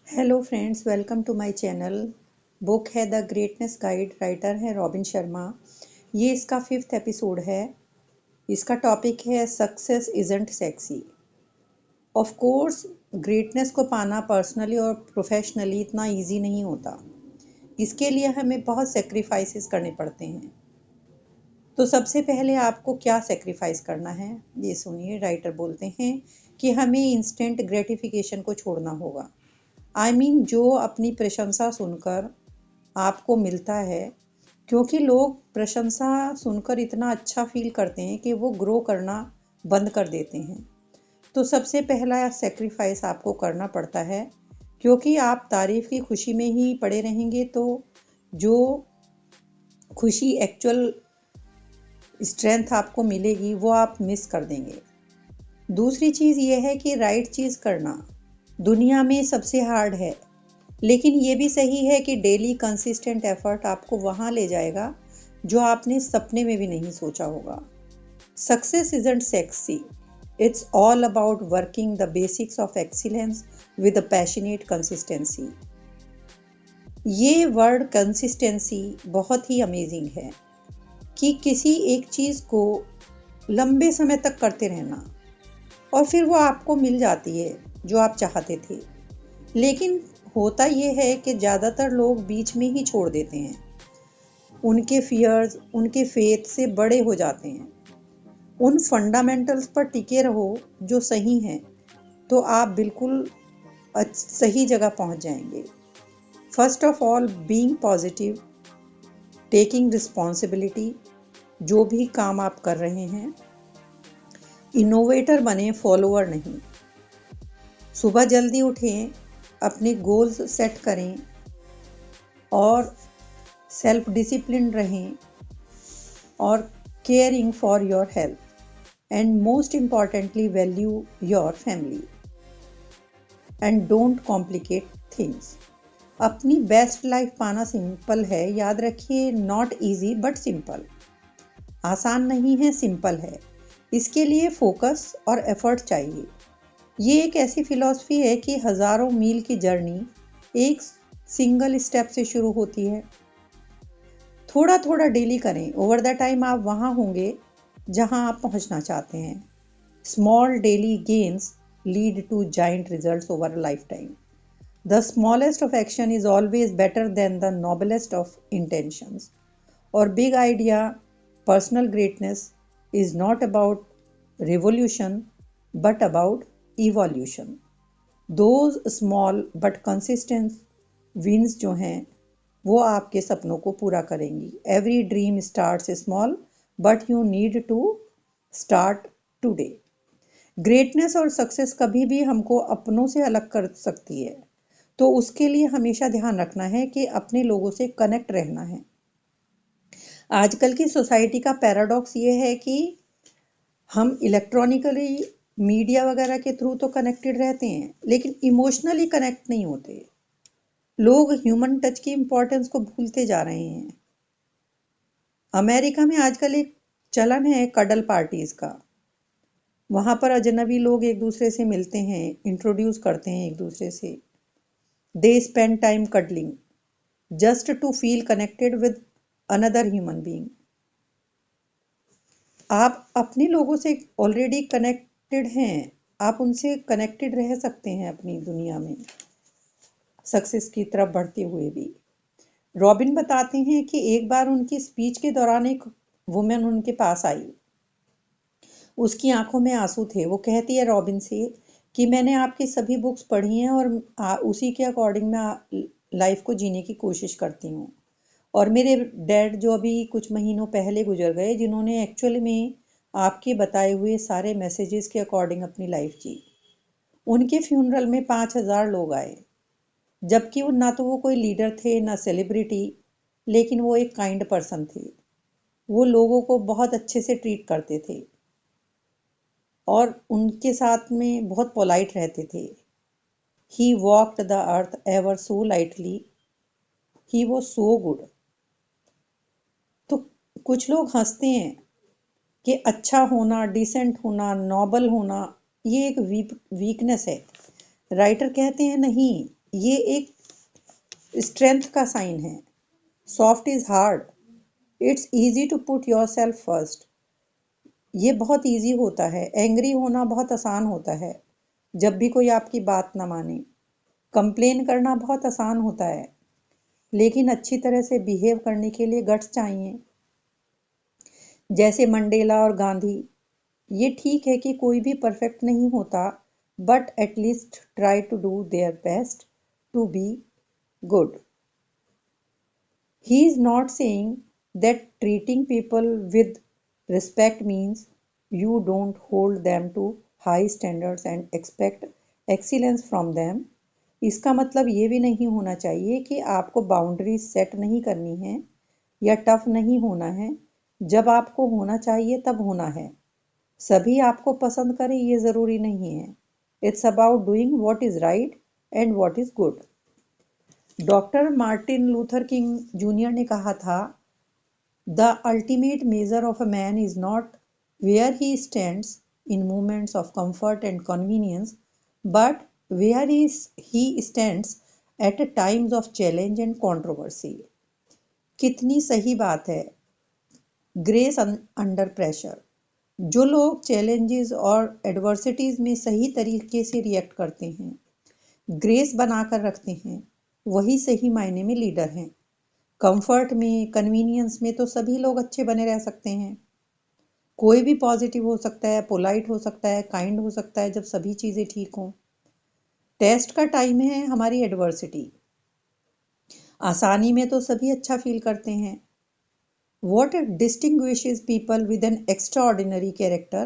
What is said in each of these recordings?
Hello friends, welcome to my channel. Book है the greatness guide, writer है Robin Sharma. ये इसका 5th एपिसोड है। इसका टॉपिक है success isn't sexy. Of course, greatness को पाना पर्सनली और प्रोफेशनली इतना इजी नहीं होता। इसके लिए हमें बहुत सेक्रीफाइसेस करने पड़ते हैं। तो सबसे पहले आपको क्या सेक्रीफाइस करना है, ये सुनिए। राइटर बोलते हैं कि हमें इंस्टेंट ग्रेटिफिकेशन को छोड़ना होगा। जो अपनी प्रशंसा सुनकर आपको मिलता है, क्योंकि लोग प्रशंसा सुनकर इतना अच्छा फील करते हैं कि वो ग्रो करना बंद कर देते हैं। तो सबसे पहला सेक्रीफाइस आपको करना पड़ता है, क्योंकि आप तारीफ की खुशी में ही पड़े रहेंगे तो जो खुशी एक्चुअल स्ट्रेंथ आपको मिलेगी वो आप मिस कर देंगे। दूसरी चीज़ ये है कि राइट चीज़ करना दुनिया में सबसे हार्ड है, लेकिन ये भी सही है कि डेली कंसिस्टेंट एफर्ट आपको वहाँ ले जाएगा जो आपने सपने में भी नहीं सोचा होगा। Success isn't sexy, it's all about working the basics of excellence with a passionate consistency. ये वर्ड कंसिस्टेंसी बहुत ही अमेजिंग है कि किसी एक चीज़ को लंबे समय तक करते रहना और फिर वो आपको मिल जाती है जो आप चाहते थे। लेकिन होता ये है कि ज़्यादातर लोग बीच में ही छोड़ देते हैं। उनके फियर्स उनके फेथ से बड़े हो जाते हैं। उन फंडामेंटल्स पर टिके रहो जो सही हैं, तो आप बिल्कुल सही जगह पहुंच जाएंगे। First of all, being positive, taking responsibility, जो भी काम आप कर रहे हैं। इनोवेटर बने, फॉलोअर नहीं। सुबह जल्दी उठें, अपने गोल्स सेट करें और सेल्फ डिसिप्लिन रहें और caring for your health and most importantly value your family and don't complicate things. अपनी बेस्ट लाइफ पाना सिंपल है, याद रखिए। Not easy but simple. आसान नहीं है, सिंपल है। इसके लिए फोकस और एफर्ट चाहिए। ये एक ऐसी फिलॉसफी है कि हजारों मील की जर्नी एक सिंगल स्टेप से शुरू होती है। थोड़ा थोड़ा डेली करें, ओवर द टाइम आप वहाँ होंगे जहाँ आप पहुँचना चाहते हैं। Small daily gains lead to giant results over a lifetime. The smallest of action is always better than the noblest of intentions. और big idea, personal greatness is not about revolution but about evolution. Those small but consistent wins जो हैं वो आपके सपनों को पूरा करेंगी। Every dream starts small but you need to start today. Greatness और सक्सेस कभी भी हमको अपनों से अलग कर सकती है, तो उसके लिए हमेशा ध्यान रखना है कि अपने लोगों से कनेक्ट रहना है। आजकल की सोसाइटी का पैराडॉक्स ये है कि हम इलेक्ट्रॉनिकली मीडिया वगैरह के थ्रू तो कनेक्टेड रहते हैं, लेकिन इमोशनली कनेक्ट नहीं होते। लोग ह्यूमन टच की इम्पोर्टेंस को भूलते जा रहे हैं। अमेरिका में आजकल एक चलन है कडल पार्टीज का। वहां पर अजनबी लोग एक दूसरे से मिलते हैं, इंट्रोड्यूस करते हैं एक दूसरे से। They spend time cuddling just to feel connected with another human being. आप अपने लोगों से ऑलरेडी कनेक्टेड हैं, आप उनसे कनेक्टेड रह सकते हैं अपनी दुनिया में, सक्सेस की तरफ बढ़ते हुए भी। रॉबिन बताते हैं कि एक बार उनकी स्पीच के दौरान एक वुमेन उनके पास आई। उसकी आंखों में आंसू थे। वो कहती है रॉबिन से कि मैंने आपकी सभी बुक्स पढ़ी हैं और उसी के अकॉर्डिंग मैं लाइफ को जीने की कोशिश करती हूँ। और मेरे डैड जो अभी कुछ महीनों पहले गुजर गए, जिन्होंने एक्चुअली में आपके बताए हुए सारे मैसेजेस के अकॉर्डिंग अपनी लाइफ जी। उनके फ्यूनरल में 5,000 लोग आए, जबकि वो ना तो वो कोई लीडर थे ना सेलिब्रिटी, लेकिन वो एक काइंड पर्सन थे। वो लोगों को बहुत अच्छे से ट्रीट करते थे और उनके साथ में बहुत पोलाइट रहते थे। He walked the earth ever so lightly, he was so good. तो कुछ लोग हंसते हैं कि अच्छा होना, डिसेंट होना, नॉबल होना ये एक वीकनेस है। राइटर कहते हैं नहीं, ये एक स्ट्रेंथ का साइन है। Soft is hard, it's easy to put your self first. ये बहुत ईजी होता है। एंग्री होना बहुत आसान होता है जब भी कोई आपकी बात ना माने। कंप्लेन करना बहुत आसान होता है, लेकिन अच्छी तरह से बिहेव करने के लिए गट्स चाहिए। जैसे मंडेला और गांधी। ये ठीक है कि कोई भी परफेक्ट नहीं होता, but at least try to do their best to be good. He is not saying that treating people with respect means you don't hold them to high standards and expect excellence from them. इसका मतलब ये भी नहीं होना चाहिए कि आपको boundaries set नहीं करनी है या टफ नहीं होना है। जब आपको होना चाहिए तब होना है। सभी आपको पसंद करें ये ज़रूरी नहीं है। It's about doing what is right and what is good. Doctor Martin Luther King Junior ने कहा था, the ultimate measure of a man is not where he stands in moments of comfort and convenience, but where he stands at times of challenge and controversy. कितनी सही बात है। Grace under pressure. जो लोग challenges और adversities में सही तरीके से रिएक्ट करते हैं, ग्रेस बनाकर रखते हैं, वही सही मायने में लीडर हैं। कंफर्ट में, कन्वीनियंस में तो सभी लोग अच्छे बने रह सकते हैं। कोई भी पॉजिटिव हो सकता है, पोलाइट हो सकता है, काइंड हो सकता है, जब सभी चीज़ें ठीक हों। टेस्ट का टाइम है हमारी एडवर्सिटी। आसानी में तो सभी अच्छा फील करते हैं। What distinguishes people with an extraordinary character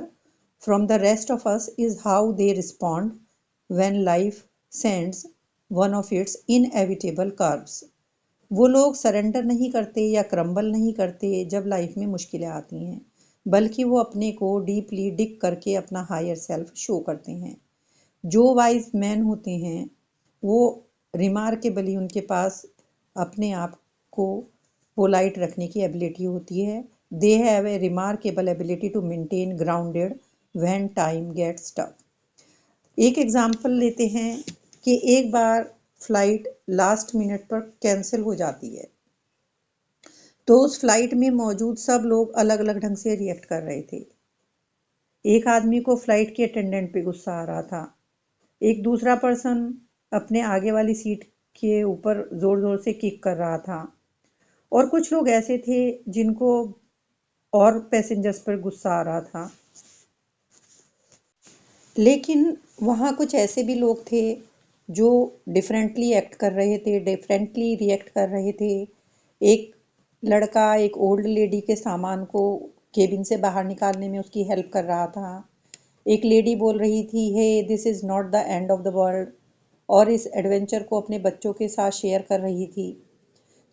from the rest of us is how they respond when life sends one of its inevitable curves. वो लोग सरेंडर नहीं करते या क्रम्बल नहीं करते जब लाइफ में मुश्किलें आती हैं, बल्कि वो अपने को डीपली डिग करके अपना हायर सेल्फ शो करते हैं। जो वाइज मैन होते हैं वो रिमार्केबली उनके पास अपने आप को पोलाइट रखने की एबिलिटी होती है। They have a remarkable ability to maintain grounded when time gets tough. एक एग्जांपल लेते हैं कि एक बार फ्लाइट लास्ट मिनट पर कैंसिल हो जाती है, तो उस फ्लाइट में मौजूद सब लोग अलग अलग ढंग से रिएक्ट कर रहे थे। एक आदमी को फ्लाइट के अटेंडेंट पे गुस्सा आ रहा था। एक दूसरा पर्सन अपने आगे वाली सीट के ऊपर जोर जोर से किक कर रहा था, और कुछ लोग ऐसे थे जिनको और पैसेंजर्स पर गुस्सा आ रहा था। लेकिन वहाँ कुछ ऐसे भी लोग थे जो डिफरेंटली एक्ट कर रहे थे, डिफरेंटली रिएक्ट कर रहे थे। एक लड़का एक ओल्ड लेडी के सामान को केबिन से बाहर निकालने में उसकी हेल्प कर रहा था। एक लेडी बोल रही थी, hey this is not the end of the world, और इस एडवेंचर को अपने बच्चों के साथ शेयर कर रही थी।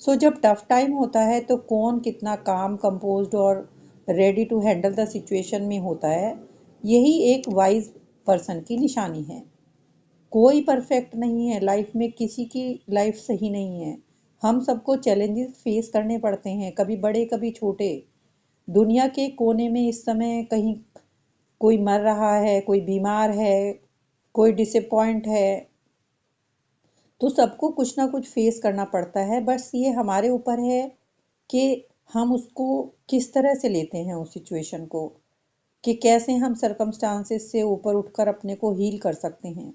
जब टफ टाइम होता है तो कौन कितना काम, कंपोज्ड और ready to handle the situation में होता है, यही एक वाइज पर्सन की निशानी है। कोई परफेक्ट नहीं है लाइफ में, किसी की लाइफ सही नहीं है। हम सबको चैलेंजेस फेस करने पड़ते हैं, कभी बड़े कभी छोटे। दुनिया के कोने में इस समय कहीं कोई मर रहा है, कोई बीमार है, कोई डिसअपॉइंट है, तो सबको कुछ ना कुछ फेस करना पड़ता है। बस ये हमारे ऊपर है कि हम उसको किस तरह से लेते हैं, उस सिचुएशन को, कि कैसे हम सर्कमस्टांसेस से ऊपर उठकर अपने को हील कर सकते हैं।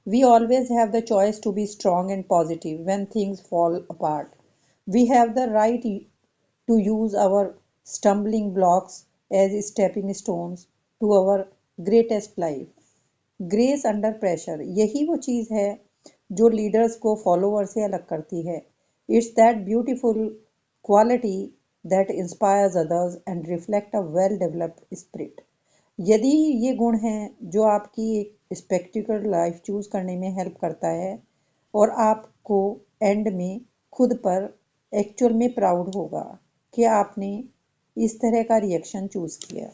We always have the choice to be strong and positive when things fall apart. We have the right to use our stumbling blocks as stepping stones to our greatest life. Grace under pressure, यही वो चीज़ है जो leaders को follower से अलग करती है। It's that beautiful quality that inspires others and reflect a well developed spirit. यदि ये गुण हैं जो आपकी एक स्पेक्टिकल लाइफ चूज करने में हेल्प करता है, और आपको एंड में खुद पर एक्चुअल में प्राउड होगा कि आपने इस तरह का रिएक्शन चूज किया।